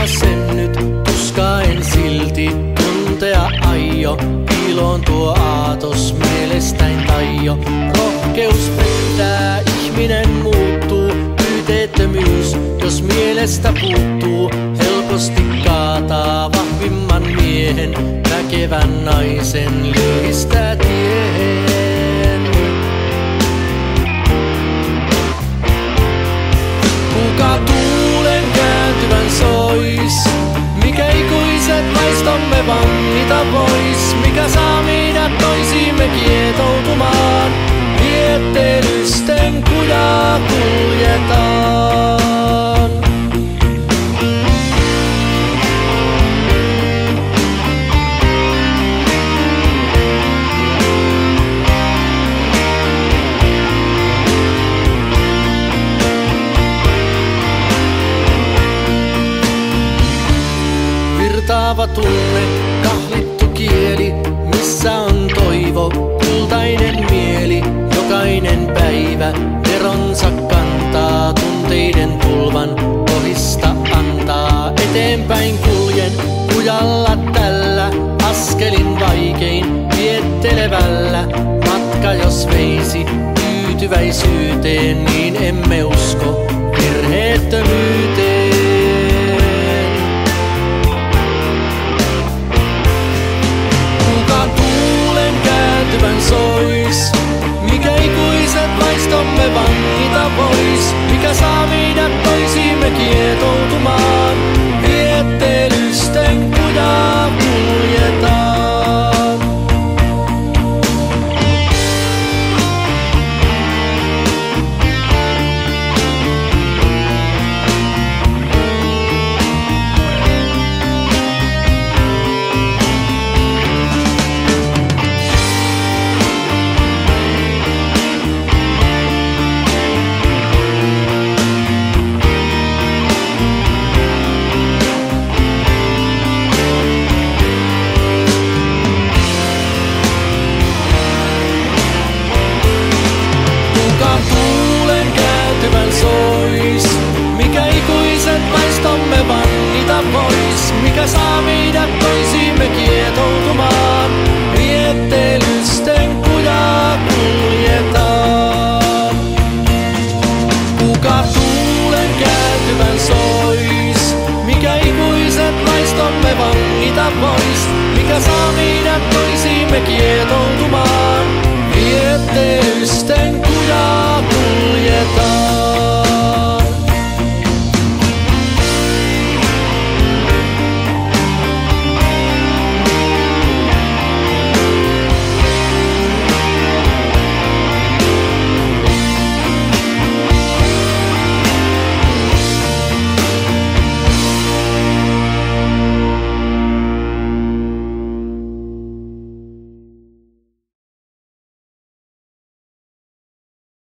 sen nyt, tuskaa en silti tuntea aio. Piiloon tuo aatos mielestäin taio. Rohkeus pettää, ihminen muuttuu. Pyyteettömyys, jos mielestä puuttuu, helposti kaataa vahvimman miehen. Väkevän naisen lyhistää tiehen. Kuka tuulen kääntyvän sois? Mikä ikuiset vaistomme vangita pois? Mikä saa meidät toisiimme kietoutumaan? Viettelysten kujaa kuljetaan. Virtaava tunne, kahlittu kieli, missä on toivo, kultainen mieli. Jokainen päivä veronsa kantaa, tunteiden tulvan ohista antaa. Eteenpäin kuljen kujalla tällä, askelin vaikein viettelevällä. Matka jos veisi tyytyväisyyteen, niin emme usko virheettömyyteen.